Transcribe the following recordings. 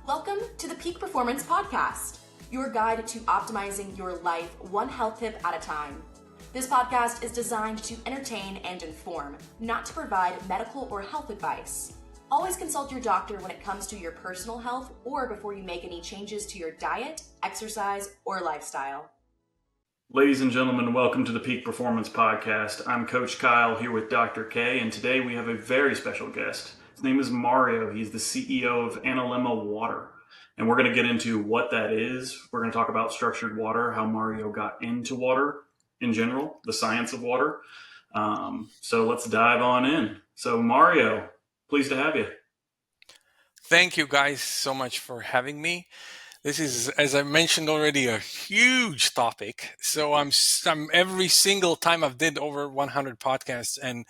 Welcome to the Peak Performance Podcast, your guide to optimizing your life one health tip at a time. This podcast is designed to entertain and inform, not to provide medical or health advice. Always consult your doctor when it comes to your personal health or before you make any changes to your diet, exercise, or lifestyle. Ladies and gentlemen, welcome to the Peak Performance Podcast. I'm Coach Kyle here with Dr. K, and today we have a very special guest. His name is Mario. He's the CEO of Analemma Water, and we're going to get into what that is. We're going to talk about structured water, how Mario got into water in general, the science of water. So let's dive on in. So Mario, pleased to have you. Thank you guys so much for having me. This is, as I mentioned already, a huge topic. So I'm every single time I've did over 100 podcasts, and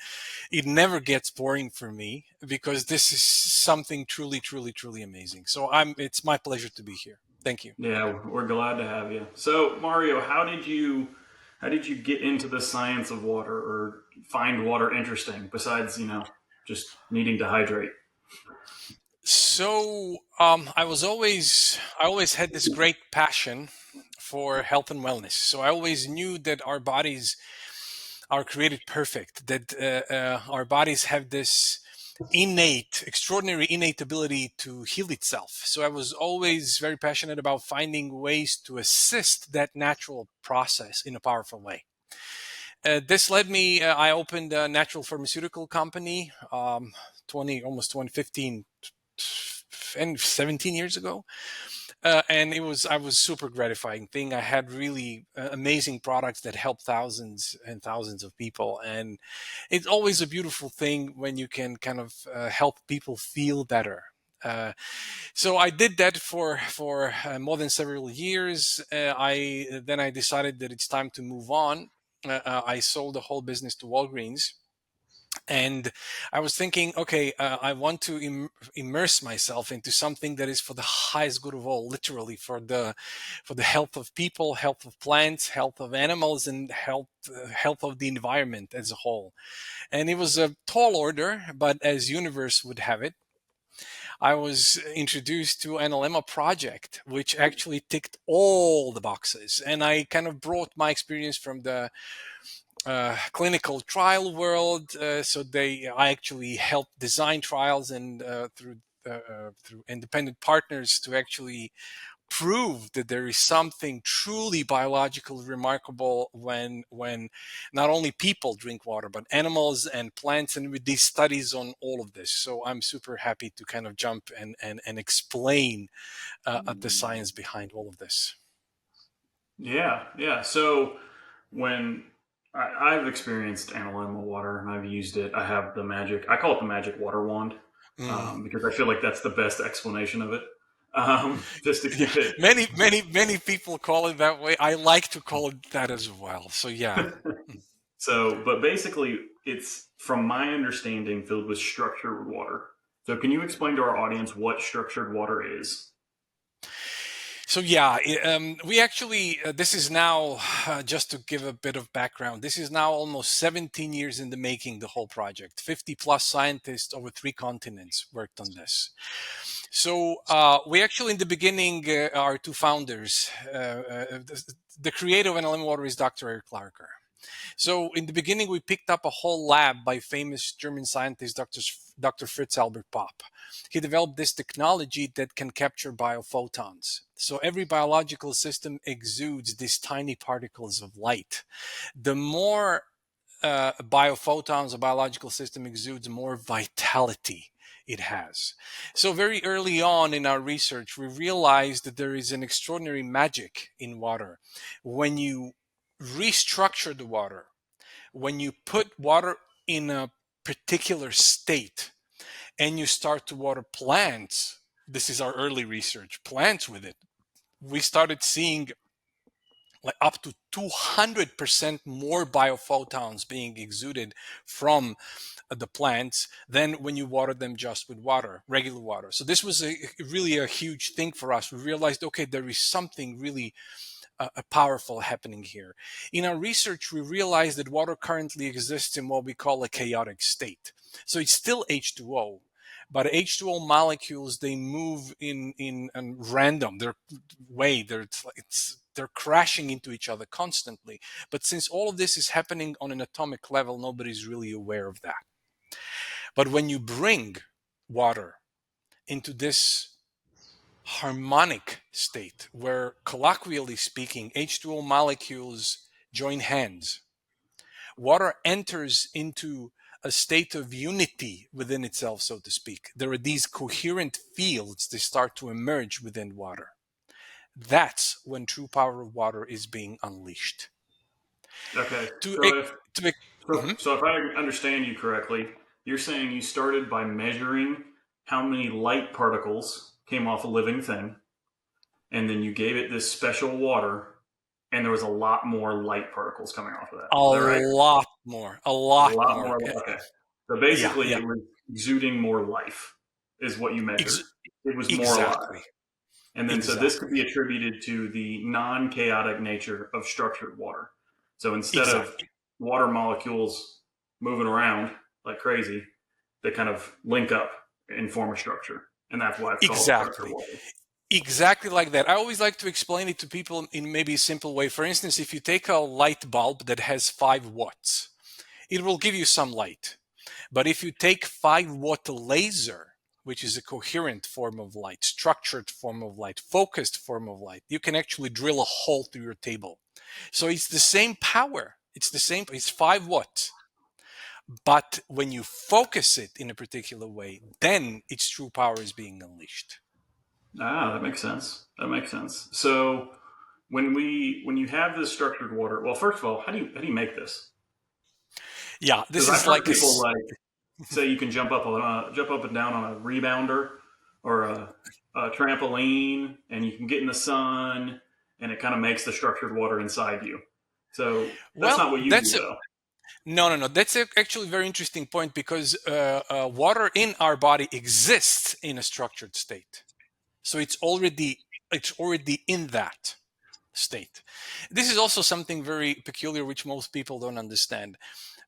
it never gets boring for me because this is something truly, truly, truly amazing. So it's my pleasure to be here. Thank you. Yeah, we're glad to have you. So Mario, how did you get into the science of water or find water interesting besides, just needing to hydrate? So I always had this great passion for health and wellness. So I always knew that our bodies are created perfect, that our bodies have this extraordinary innate ability to heal itself. So I was always very passionate about finding ways to assist that natural process in a powerful way. This led me, I opened a natural pharmaceutical company almost 2015 and 17 years ago. And I was super gratifying thing. I had really amazing products that help thousands and thousands of people. And it's always a beautiful thing when you can kind of help people feel better. So I did that for more than several years. Then I decided that it's time to move on. I sold the whole business to Walgreens. And I was thinking, okay, I want to immerse myself into something that is for the highest good of all, literally for the health of people, health of plants, health of animals, and health of the environment as a whole. And it was a tall order, but as universe would have it, I was introduced to Analemma project, which actually ticked all the boxes. And I kind of brought my experience from the clinical trial world. I actually helped design trials and through independent partners to actually prove that there is something truly biological remarkable when not only people drink water, but animals and plants, and with these studies on all of this. So I'm super happy to kind of jump and explain the science behind all of this. Yeah. So when I've experienced Analemma Water and I've used it, I call it the magic water wand, because I feel like that's the best explanation of it. Just to keep it. Many people call it that way. I like to call it that as well. So yeah. But basically it's, from my understanding, filled with structured water. So can you explain to our audience what structured water is? So yeah, we actually, this is now, just to give a bit of background, this is now almost 17 years in the making, the whole project. 50 plus scientists over 3 continents worked on this. So we actually, in the beginning, our 2 founders, the creator of Analemma Water is Dr. Eric Larker. So in the beginning, we picked up a whole lab by famous German scientist, Dr. Fritz Albert Popp. He developed this technology that can capture biophotons. So every biological system exudes these tiny particles of light. The more biophotons a biological system exudes, more vitality it has. So very early on in our research, we realized that there is an extraordinary magic in water. When you restructure the water, when you put water in a particular state and you start to water plants, this is our early research, plants with it, we started seeing like up to 200% more biophotons being exuded from the plants than when you water them just with water, regular water. So this was really a huge thing for us. We realized, okay, there is something really powerful happening here. In our research, we realized that water currently exists in what we call a chaotic state. So it's still H2O, But H2O molecules, they move in a random their way. They're crashing into each other constantly. But since all of this is happening on an atomic level, nobody's really aware of that. But when you bring water into this harmonic state where, colloquially speaking, H2O molecules join hands, water enters into a state of unity within itself, so to speak. There are these coherent fields that start to emerge within water. That's when true power of water is being unleashed. Okay. To, So if to, Mhm. so if I understand you correctly, you're saying you started by measuring how many light particles came off a living thing, and then you gave it this special water, and there was a lot more light particles coming off of that. A Is that right? lot more, a A lot lot more. more. Okay. So Yeah, basically, yeah, it was exuding more life, is what you measured. Ex- It was more alive. exactly, And then, so this could exactly, be attributed to the non chaotic nature of structured water. So instead of exactly, water molecules moving around like crazy, they kind of link up and form a structure. And that's why it's called structured exactly. water. Exactly like that. I always like to explain it to people in maybe a simple way. For instance, if you take a light bulb that has 5 watts, it will give you some light. But if you take 5-watt laser, which is a coherent form of light, structured form of light, focused form of light, you can actually drill a hole through your table. So it's the same power. It's 5 watts. But when you focus it in a particular way, then its true power is being unleashed. Ah, that makes sense. That makes sense. So when you have this structured water, well, first of all, how do you make this? Yeah, this Because I've is heard like people like say you can jump up and down on a rebounder or a trampoline, and you can get in the sun, and it kind of makes the structured water inside you. So that's well, not what you do, that's though. no. That's actually a very interesting point because water in our body exists in a structured state, so it's already in that state. This is also something very peculiar, which most people don't understand.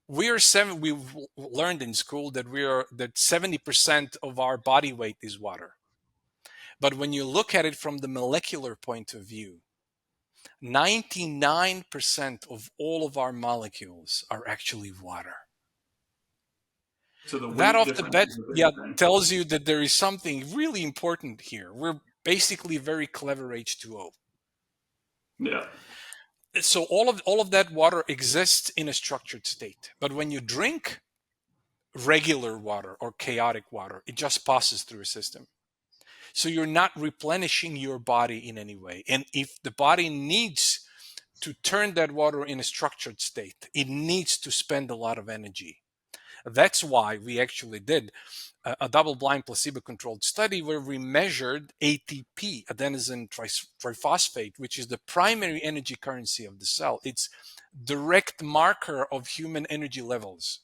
We've learned in school that 70% of our body weight is water, but when you look at it from the molecular point of view, 99% of all of our molecules are actually water. So the That weight off the difference bat, is a yeah, big thing. tells you that there is something really important here. We're basically very clever H2O. Yeah. So all of that water exists in a structured state. But when you drink regular water or chaotic water, it just passes through a system. So you're not replenishing your body in any way. And if the body needs to turn that water in a structured state, it needs to spend a lot of energy. That's why we actually did a double-blind placebo-controlled study where we measured ATP, adenosine triphosphate, which is the primary energy currency of the cell. It's direct marker of human energy levels.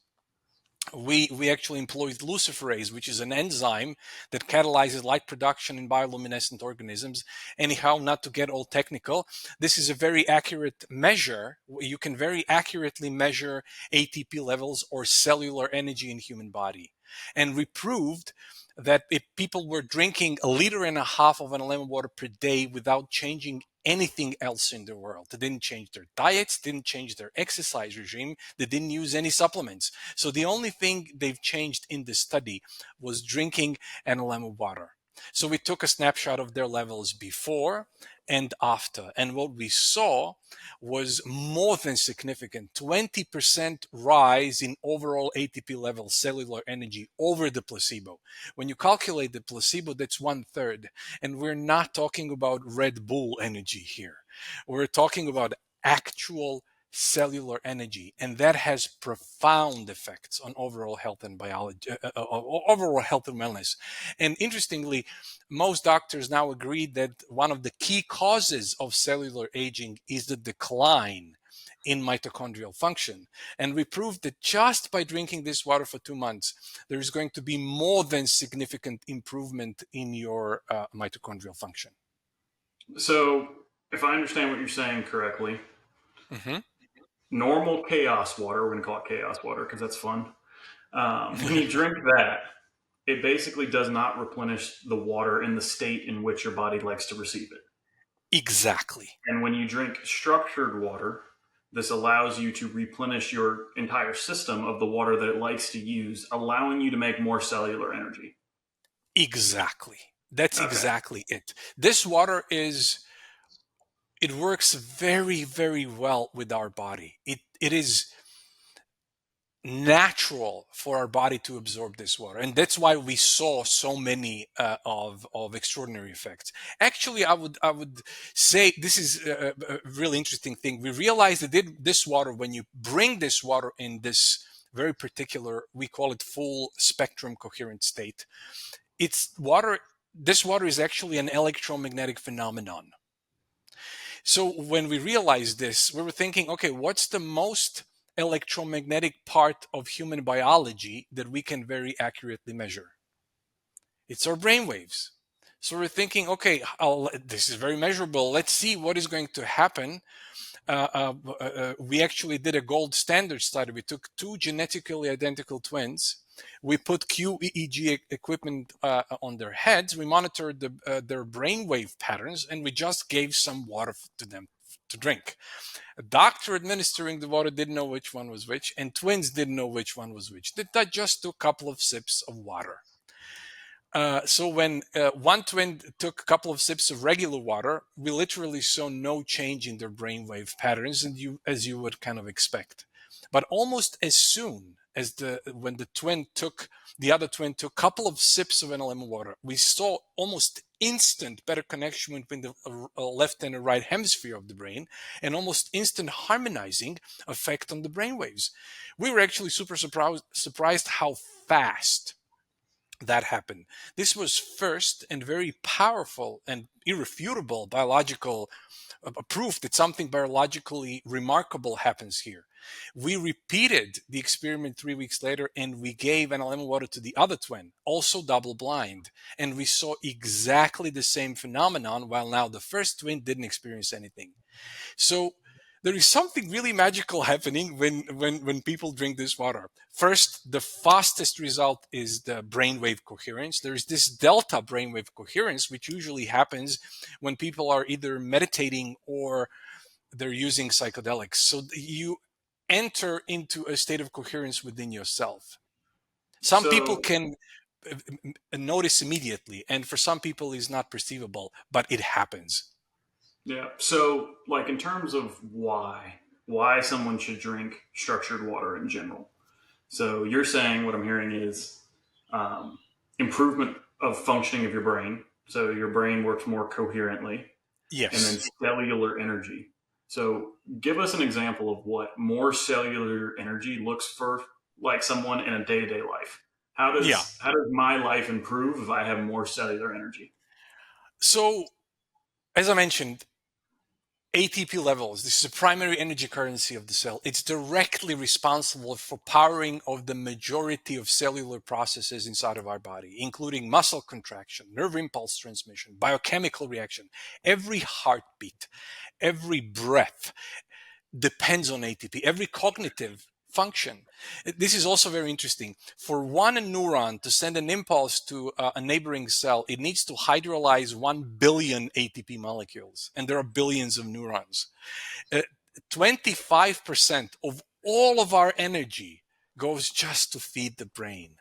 We actually employed luciferase, which is an enzyme that catalyzes light production in bioluminescent organisms. Anyhow, not to get all technical, this is a very accurate measure. You can very accurately measure ATP levels or cellular energy in human body. And we proved that if people were drinking 1.5 liters of Analemma water per day without changing anything else in the world, they didn't change their diets, didn't change their exercise regime, they didn't use any supplements. So the only thing they've changed in this study was drinking Analemma water. So we took a snapshot of their levels before and after. And what we saw was more than significant 20% rise in overall ATP level cellular energy over the placebo. When you calculate the placebo, that's 1/3. And we're not talking about Red Bull energy here. We're talking about actual cellular energy, and that has profound effects on overall health and biology, overall health and wellness. And interestingly, most doctors now agree that one of the key causes of cellular aging is the decline in mitochondrial function. And we proved that just by drinking this water for 2 months, there is going to be more than significant improvement in your mitochondrial function. So if I understand what you're saying correctly, Mm-hmm. normal chaos water, we're going to call it chaos water because that's fun. When you drink that, it basically does not replenish the water in the state in which your body likes to receive it. Exactly. And when you drink structured water, this allows you to replenish your entire system of the water that it likes to use, allowing you to make more cellular energy. Exactly. That's Okay. exactly it. This water it works very, very well with our body. It is natural for our body to absorb this water, and that's why we saw so many of extraordinary effects. Actually, I would say this is a really interesting thing. We realized that this water, when you bring this water in this very particular, we call it full spectrum coherent state, it's water. This water is actually an electromagnetic phenomenon. So when we realized this, we were thinking, okay, what's the most electromagnetic part of human biology that we can very accurately measure? It's our brainwaves. So we're thinking, okay, this is very measurable. Let's see what is going to happen. We actually did a gold standard study. We took two genetically identical twins. We put QEEG equipment on their heads. We monitored their brainwave patterns, and we just gave some water to them to drink. A doctor administering the water didn't know which one was which, and twins didn't know which one was which. That just took a couple of sips of water. So when one twin took a couple of sips of regular water, we literally saw no change in their brainwave patterns, and as you would kind of expect. But almost as soon as when the other twin took a couple of sips of Analemma water, we saw almost instant better connection between the left and the right hemisphere of the brain, and almost instant harmonizing effect on the brainwaves. We were actually super surprised how fast that happened. This was first and very powerful and irrefutable biological proof that something biologically remarkable happens here. We repeated the experiment 3 weeks later, and we gave Analemma water to the other twin, also double blind, and we saw exactly the same phenomenon, while now the first twin didn't experience anything. So there is something really magical happening when people drink this water. First, the fastest result is the brainwave coherence. There's this delta brainwave coherence, which usually happens when people are either meditating or they're using psychedelics. So you enter into a state of coherence within yourself. Some people So, can notice immediately, and for some people it's not perceivable, but it happens. yeah. So, like in terms of why someone should drink structured water in general. So, you're saying what I'm hearing is um, improvement of functioning of your brain. So, your brain works more coherently, and then Yes. cellular energy. So, give us an example of what more cellular energy looks for, like someone in a day to day life. Yeah. How does my life improve if I have more cellular energy? So, as I mentioned, ATP levels, this is a primary energy currency of the cell. It's directly responsible for powering of the majority of cellular processes inside of our body, including muscle contraction, nerve impulse transmission, biochemical reaction. Every heartbeat, every breath depends on ATP, every cognitive function. This is also very interesting. For one neuron to send an impulse to a neighboring cell, it needs to hydrolyze 1 billion ATP molecules, and there are billions of neurons. 25% of all of our energy goes just to feed the brain.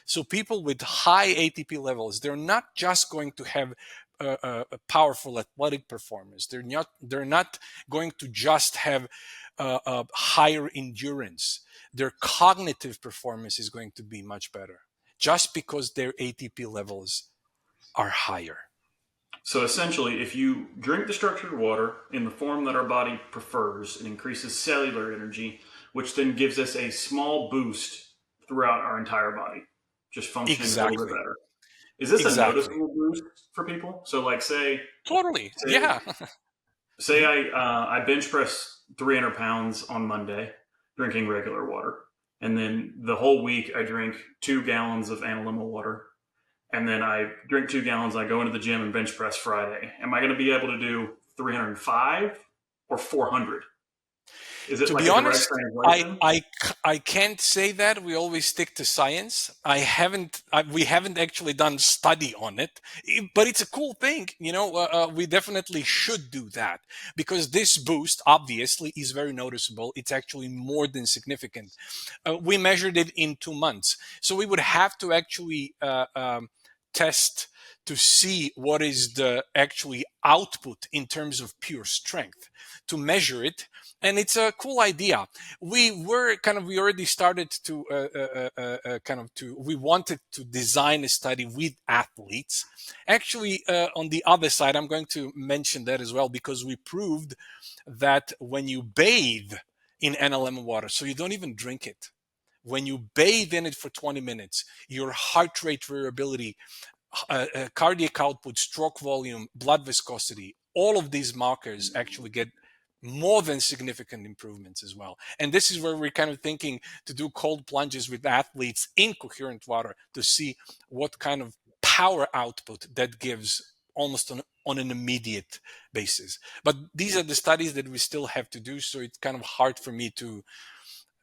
So people with high ATP levels, they're not just going to have a powerful athletic performance. They're not going to just have a higher endurance. Their cognitive performance is going to be much better, just because their ATP levels are higher. So essentially, if you drink the structured water in the form that our body prefers, it increases cellular energy, which then gives us a small boost throughout our entire body, just functioning a little bit Exactly. better. Is this a Exactly. noticeable boost for people? So, like, Totally. say, Yeah. say I bench press 300 pounds on Monday, drinking regular water, and then the whole week I drink 2 gallons of Analemma water, and then I drink 2 gallons. I go into the gym and bench press Friday. Am I going to be able to do 305 or 400? Is it To like be a direct honest, translation? I can't say that. We always stick to science. We haven't actually done study on it, but it's a cool thing. We definitely should do that because this boost obviously is very noticeable. It's actually more than significant. We measured it in 2 months, so we would have to actually test to see what is the actually output in terms of pure strength to measure it. And it's a cool idea. We already started to we wanted to design a study with athletes. Actually, on the other side, I'm going to mention that as well because we proved that when you bathe in Analemma water, so you don't even drink it, when you bathe in it for 20 minutes, your heart rate variability, cardiac output, stroke volume, blood viscosity, all of these markers actually get more than significant improvements as well. And this is where we're kind of thinking to do cold plunges with athletes in coherent water to see what kind of power output that gives almost on an immediate basis. But these are the studies that we still have to do, so it's kind of hard for me to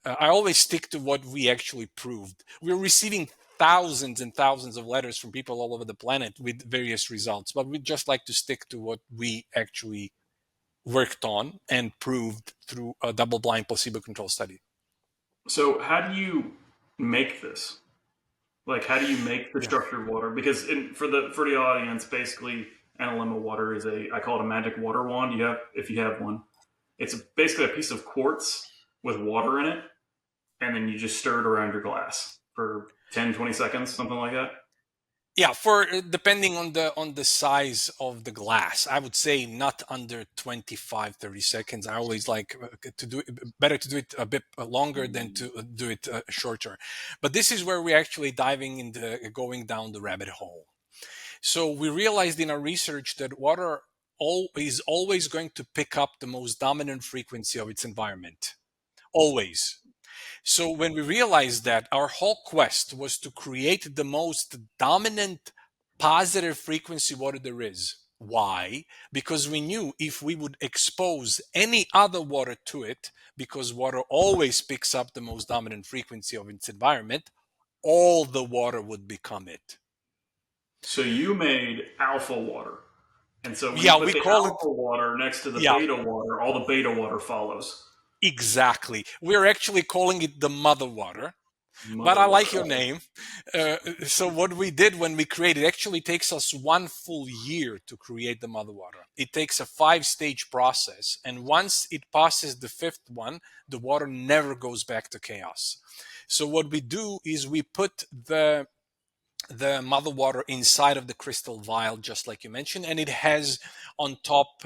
I always stick to what we actually proved. We're receiving thousands and thousands of letters from people all over the planet with various results, but we just like to stick to what we actually worked on and proved through a double-blind placebo-controlled study. So how do you make this? Like, how do you make the Yeah. structured water? Because for the audience, basically, Analemma water is I call it a magic water wand. If you have one, it's basically a piece of quartz with water in it, and then you just stir it around your glass for 10, 20 seconds, something like that. Yeah, for depending on the size of the glass, I would say not under 25, 30 seconds. I always like to do it better to do it a bit longer than to do it shorter. But this is where we're actually diving into going down the rabbit hole. So we realized in our research that water is always going to pick up the most dominant frequency of its environment. Always. So when we realized that, our whole quest was to create the most dominant positive frequency water there is. Why? Because we knew if we would expose any other water to it, because water always picks up the most dominant frequency of its environment, all the water would become it. So you made alpha water. And so when you Yeah, put we the call it, alpha water next to the yeah, beta water, all the beta water follows. exactly. We're actually calling it the mother water. But Mother I water. like your name. So what we did when we created, it actually takes us 1 full year to create the mother water. It takes a 5-stage process. And once it passes the 5th one, the water never goes back to chaos. So what we do is we put the mother water inside of the crystal vial, just like you mentioned, and it has on top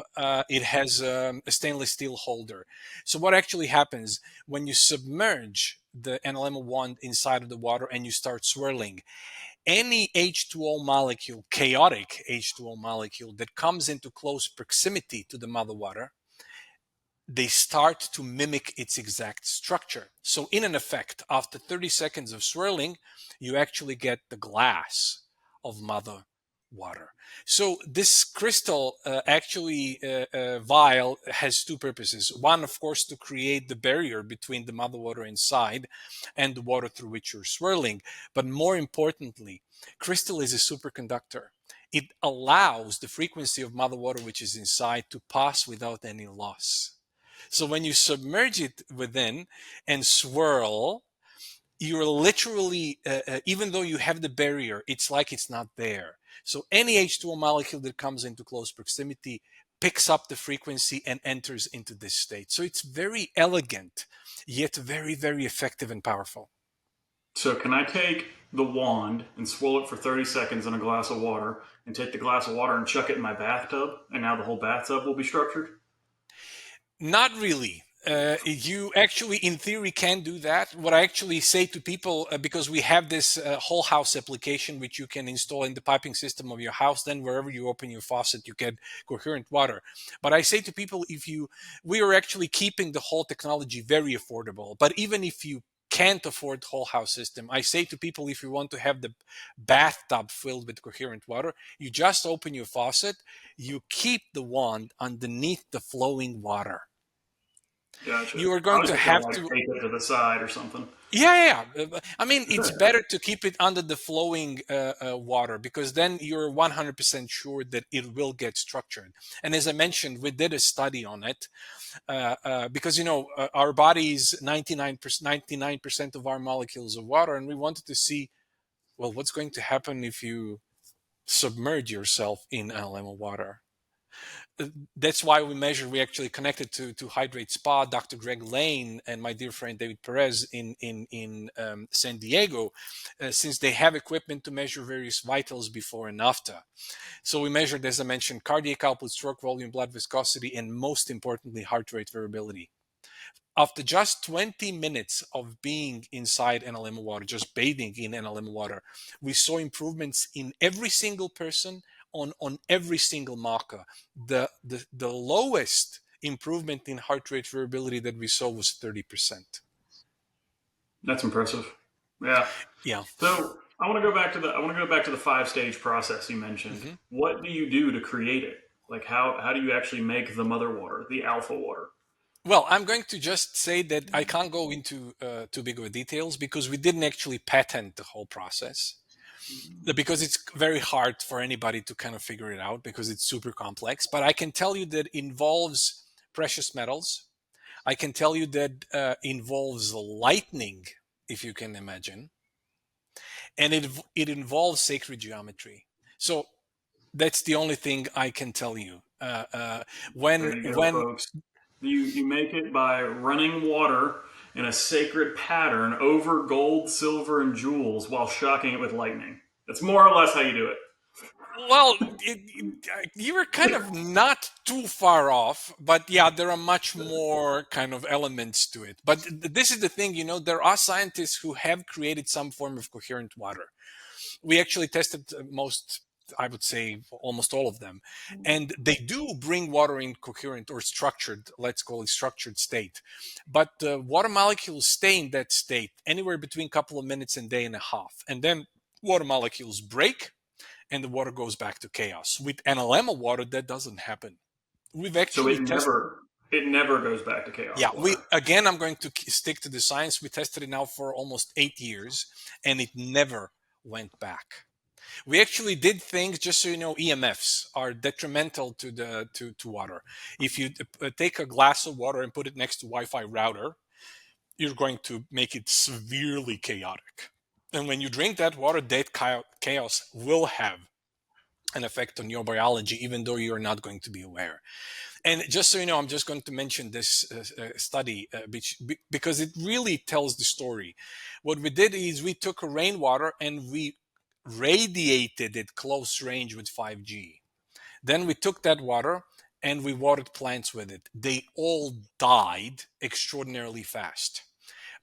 it has a stainless steel holder. So what actually happens when you submerge the Analemma wand inside of the water and you start swirling, any H2O molecule, chaotic H2O molecule that comes into close proximity to the mother water, they start to mimic its exact structure. So in an effect, after 30 seconds of swirling, you actually get the glass of mother water. So this crystal vial has two purposes. One, of course, to create the barrier between the mother water inside and the water through which you're swirling. But more importantly, crystal is a superconductor. It allows the frequency of mother water which is inside to pass without any loss. So when you submerge it within and swirl, you're literally, even though you have the barrier, it's like it's not there. So any H2O molecule that comes into close proximity picks up the frequency and enters into this state. So it's very elegant, yet very, very effective and powerful. So can I take the wand and swirl it for 30 seconds in a glass of water and take the glass of water and chuck it in my bathtub and now the whole bathtub will be structured? Not really. You actually, in theory, can do that. What I actually say to people, because we have this whole house application which you can install in the piping system of your house, then wherever you open your faucet, you get coherent water. But I say to people, we are actually keeping the whole technology very affordable. But even if you can't afford whole house system, I say to people, if you want to have the bathtub filled with coherent water, you just open your faucet, you keep the wand underneath the flowing water. Gotcha. You are I going was to just gonna have like to. take it to the side or something. I mean, it's better to keep it under the flowing water, because then you're 100% sure that it will get structured. And as I mentioned, we did a study on it, because our body is 99% of our molecules of water, and we wanted to see, well, what's going to happen if you submerge yourself in Analemma water. That's why we actually connected to Hydrate Spa, Dr. Greg Lane, and my dear friend David Perez in San Diego, since they have equipment to measure various vitals before and after. So we measured, as I mentioned, cardiac output, stroke volume, blood viscosity, and most importantly, heart rate variability. After just 20 minutes of being inside Analemma water, just bathing in Analemma water, we saw improvements in every single person on every single marker. The lowest improvement in heart rate variability that we saw was 30%. That's impressive. Yeah. Yeah. So I want to go back to the 5-stage process you mentioned. Mhm. What do you do to create it? Like how do you actually make the mother water, the alpha water? Well, I'm going to just say that I can't go into too big of a details, because we didn't actually patent the whole process, because it's very hard for anybody to kind of figure it out, because it's super complex. But I can tell you that it involves precious metals. I can tell you that involves lightning, if you can imagine, and it involves sacred geometry. So that's the only thing I can tell you. There When you go, when folks. You make it by running water in a sacred pattern over gold, silver, and jewels while shocking it with lightning. That's more or less how you do it. Well, you were kind of not too far off, but yeah, there are much more kind of elements to it. But this is the thing, there are scientists who have created some form of coherent water. We actually tested I would say almost all of them. And they do bring water in coherent or structured, let's call it structured state. But the water molecules stay in that state anywhere between a couple of minutes and day and a half. And then water molecules break and the water goes back to chaos. With Analemma water, that doesn't happen. We've So actually tested. it never goes back to chaos Yeah, water. I'm going to stick to the science. We tested it now for almost 8 years, and it never went back. We actually did things, just so you know, EMFs are detrimental to water. If you take a glass of water and put it next to Wi-Fi router, you're going to make it severely chaotic. And when you drink that water, that chaos will have an effect on your biology, even though you're not going to be aware. And just so you know, I'm just going to mention this study because it really tells the story. What we did is we took rainwater and we radiated it close range with 5G. Then we took that water and we watered plants with it. They all died extraordinarily fast.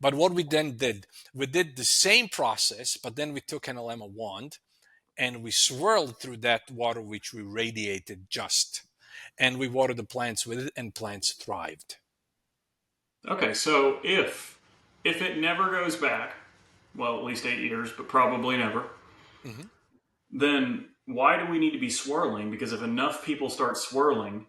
But what we then did, we did the same process, but then we took an Analemma wand and we swirled through that water which we radiated just, and we watered the plants with it, and plants thrived. Okay, so if it never goes back, well, at least 8 years, but probably never, Mm-hmm. then why do we need to be swirling? Because if enough people start swirling,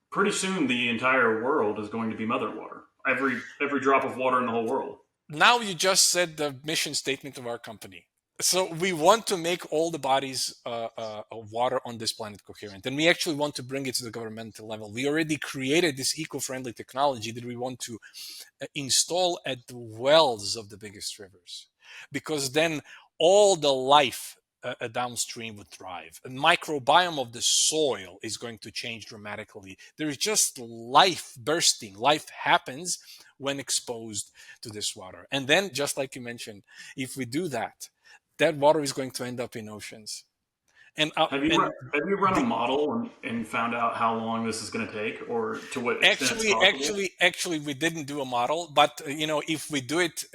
pretty soon the entire world is going to be mother water. Every drop of water in the whole world. Now you just said the mission statement of our company. So we want to make all the bodies of water on this planet coherent, and we actually want to bring it to the governmental level. We already created this eco-friendly technology that we want to install at the wells of the biggest rivers, because then all the life downstream would thrive. The microbiome of the soil is going to change dramatically. There is just life bursting. Life happens when exposed to this water. And then, just like you mentioned, if we do that, that water is going to end up in oceans. And Have you run a the, model and found out how long this is going to take, or to what extent it's possible? actually, we didn't do a model, but if we do it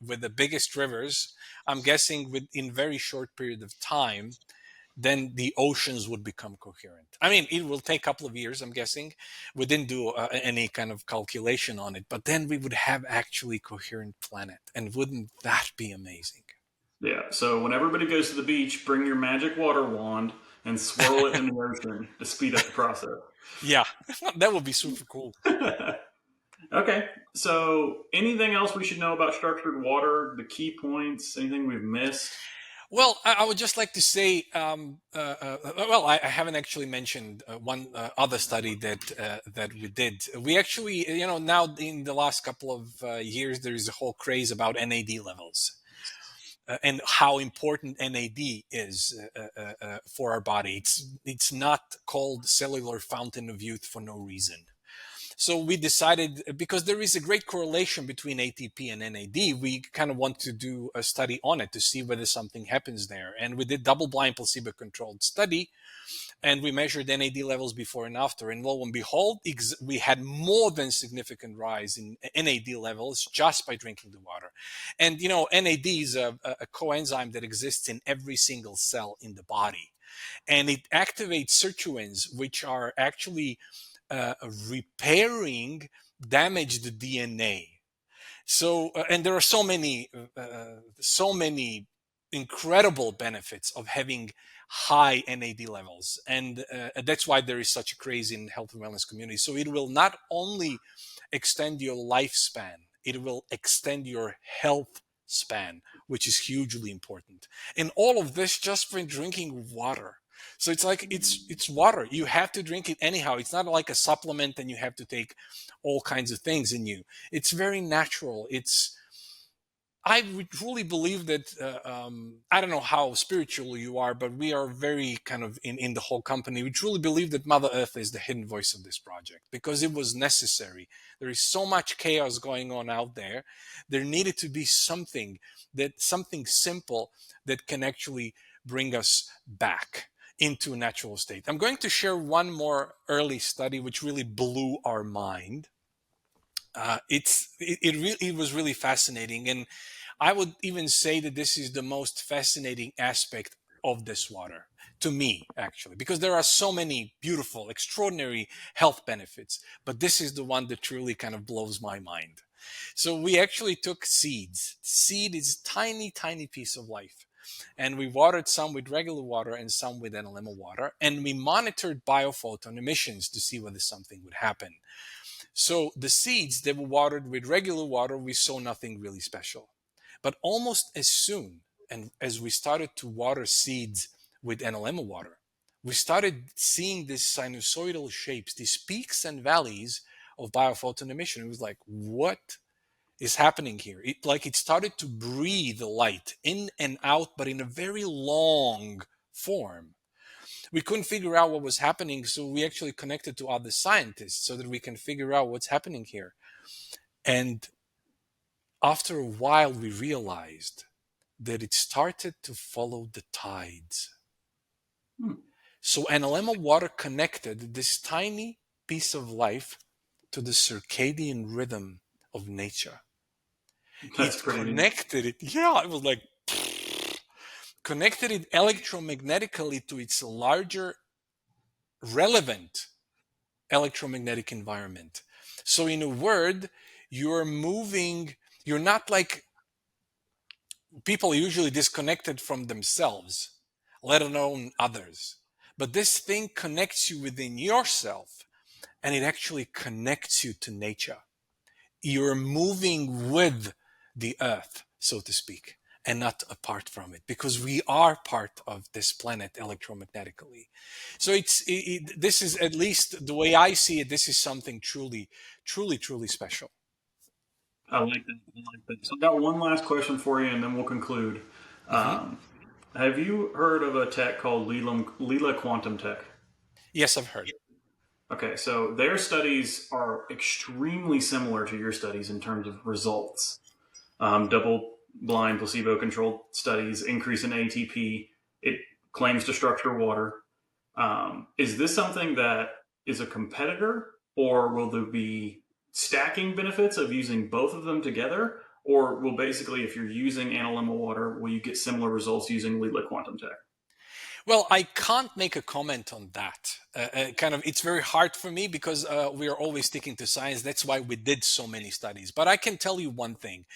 with the biggest rivers, I'm guessing in very short period of time, then the oceans would become coherent. I mean, it will take a couple of years, I'm guessing. We didn't do any kind of calculation on it, but then we would have actually coherent planet, and wouldn't that be amazing? Yeah. So when everybody goes to the beach, bring your magic water wand and swirl it in the ocean to speed up the process. Yeah, that would be super cool. Okay. So, anything else we should know about structured water? The key points? Anything we've missed? Well, I would just like to say, well, I haven't actually mentioned one other study that we did. We actually, now in the last couple of years, there is a whole craze about NAD levels and how important NAD is for our body. It's not called cellular fountain of youth for no reason. So we decided, because there is a great correlation between ATP and NAD, we kind of want to do a study on it to see whether something happens there. And we did double-blind placebo-controlled study, and we measured NAD levels before and after. And lo and behold, we had more than significant rise in NAD levels just by drinking the water. And NAD is a coenzyme that exists in every single cell in the body, and it activates sirtuins, which are actually repairing damaged DNA. So, and there are so many incredible benefits of having high NAD levels, and that's why there is such a craze in health and wellness community. So it will not only extend your lifespan, it will extend your health span, which is hugely important. And all of this just from drinking water. So it's like it's water. You have to drink it anyhow. It's not like a supplement and you have to take all kinds of things in you. It's very natural. I would truly believe that I don't know how spiritual you are, but we are very kind of in the whole company. We truly believe that Mother Earth is the hidden voice of this project because it was necessary. There is so much chaos going on out there. There needed to be something simple that can actually bring us back into a natural state. I'm going to share one more early study which really blew our mind. It was really fascinating, and I would even say that this is the most fascinating aspect of this water to me, actually, because there are so many beautiful, extraordinary health benefits, but this is the one that truly kind of blows my mind. So we actually took seeds. Seed is a tiny, tiny piece of life. And we watered some with regular water and some with Analemma water. And we monitored biophoton emissions to see whether something would happen. So the seeds that were watered with regular water, we saw nothing really special. But almost as soon and as we started to water seeds with Analemma water, we started seeing these sinusoidal shapes, these peaks and valleys of biophoton emission. It was like, what is happening here? It started to breathe light in and out, but in a very long form. We couldn't figure out what was happening, so we actually connected to other scientists so that we can figure out what's happening here. And after a while, we realized that it started to follow the tides. So Analemma water connected this tiny piece of life to the circadian rhythm of nature. That's It pretty neat. connected it. Yeah, it was like connected it electromagnetically to its larger relevant electromagnetic environment. So in a word, you're not like people usually disconnected from themselves, let alone others. But this thing connects you within yourself, and it actually connects you to nature. You're moving with the earth, so to speak, and not apart from it, because we are part of this planet electromagnetically. So this is, at least the way I see it, this is something truly, truly, truly special. I like that. I like that. So, I got one last question for you, and then we'll conclude. Hmm. Um, have you heard of a tech called Lila Quantum Tech? Yes, I've heard. Okay, so their studies are extremely similar to your studies in terms of results. Double blind, placebo controlled studies, increase in ATP. It claims to structure water. Is this something that is a competitor, or will there be stacking benefits of using both of them together? Or will basically, if you're using Analemma water, will you get similar results using Lila Quantum Tech? Well, I can't make a comment on that. It's very hard for me because we are always sticking to science. That's why we did so many studies. But I can tell you one thing: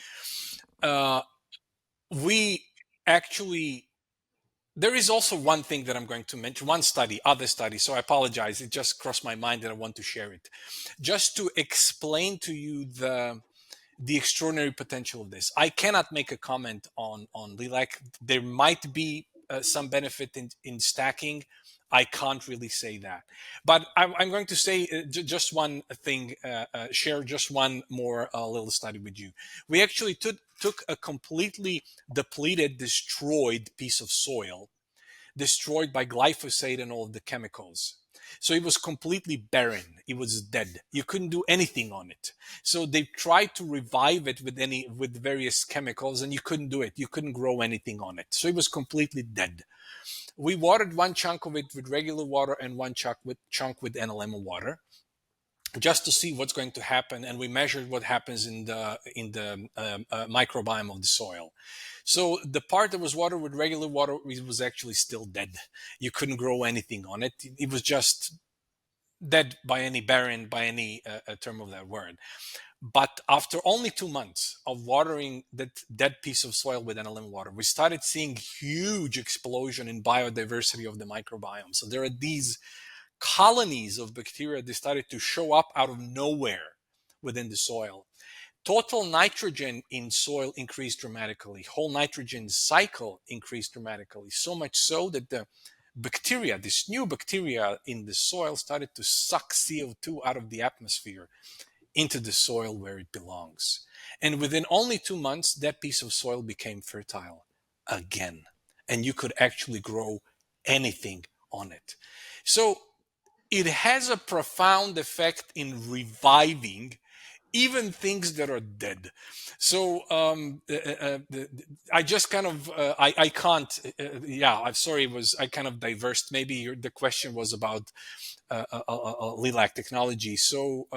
uh, we actually There is also one thing that I'm going to mention, other study. So I apologize. It just crossed my mind that I want to share it. Just to explain to you the extraordinary potential of this. I cannot make a comment on Lila. There might be some benefit in stacking. I can't really say that, but I'm going to say just one thing. Share just one more little study with you. We actually took a completely depleted, destroyed piece of soil, destroyed by glyphosate and all of the chemicals. So it was completely barren. It was dead. You couldn't do anything on it. So they tried to revive it with various chemicals, and you couldn't do it. You couldn't grow anything on it. So it was completely dead. We watered one chunk of it with regular water and one chunk with Analemma water, just to see what's going to happen, and we measured what happens in the microbiome of the soil. So the part that was watered with regular water was actually still dead. You couldn't grow anything on it. It was just dead by any term of that word. But after only 2 months of watering that dead piece of soil with Analemma water, we started seeing huge explosion in biodiversity of the microbiome. So there are these colonies of bacteria that started to show up out of nowhere within the soil. Total nitrogen in soil increased dramatically. Whole nitrogen cycle increased dramatically. So much so that the bacteria, this new bacteria in the soil, started to suck CO2 out of the atmosphere into the soil where it belongs. And within only 2 months, that piece of soil became fertile again. And you could actually grow anything on it. So it has a profound effect in reviving even things that are dead. So I just kind of I can't. I'm sorry. I kind of diversed. Maybe the question was about Lilac technology. So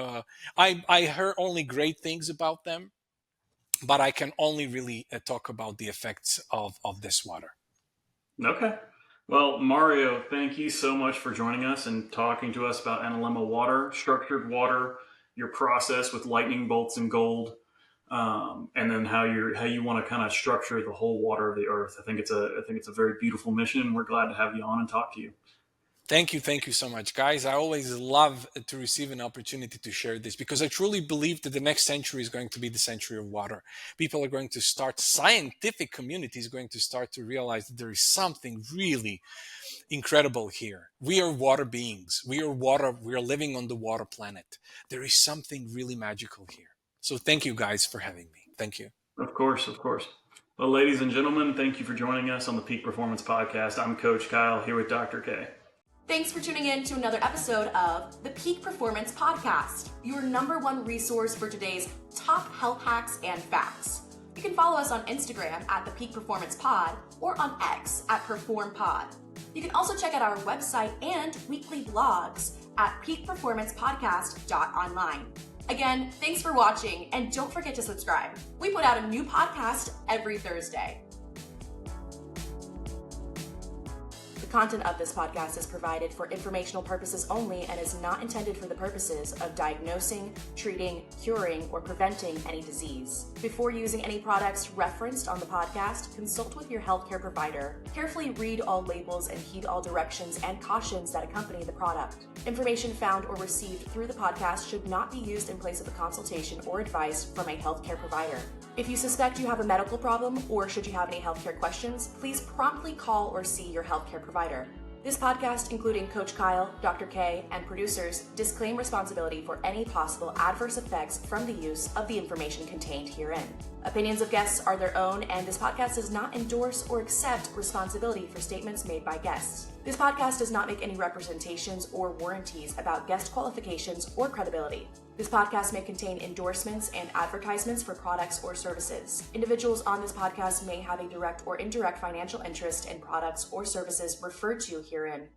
I heard only great things about them, but I can only really talk about the effects of this water. Okay. Well, Mario, thank you so much for joining us and talking to us about Analemma Water, structured water, your process with lightning bolts and gold, and then how you want to kind of structure the whole water of the earth. I think it's a very beautiful mission, and we're glad to have you on and talk to you. Thank you so much, guys. I always love to receive an opportunity to share this, because I truly believe that the next century is going to be the century of water. People are going to start, scientific community is going to start to realize that there is something really incredible here. We are water beings. We are water. We are living on the water planet. There is something really magical here. So thank you guys for having me. Thank you. Of course. Well, ladies and gentlemen, thank you for joining us on the Peak Performance Podcast. I'm Coach Kyle here with Dr. K. Thanks for tuning in to another episode of the Peak Performance Podcast, your #1 resource for today's top health hacks and facts. You can follow us on Instagram at the Peak Performance Pod or on X at PerformPod. You can also check out our website and weekly blogs at peakperformancepodcast.online. Again, thanks for watching, and don't forget to subscribe. We put out a new podcast every Thursday. The content of this podcast is provided for informational purposes only and is not intended for the purposes of diagnosing, treating, curing, or preventing any disease. Before using any products referenced on the podcast, consult with your healthcare provider. Carefully read all labels and heed all directions and cautions that accompany the product. Information found or received through the podcast should not be used in place of a consultation or advice from a healthcare provider. If you suspect you have a medical problem or should you have any healthcare questions, please promptly call or see your healthcare provider. This podcast, including Coach Kyle, Dr. K, and producers, disclaim responsibility for any possible adverse effects from the use of the information contained herein. Opinions of guests are their own, and this podcast does not endorse or accept responsibility for statements made by guests. This podcast does not make any representations or warranties about guest qualifications or credibility. This podcast may contain endorsements and advertisements for products or services. Individuals on this podcast may have a direct or indirect financial interest in products or services referred to herein.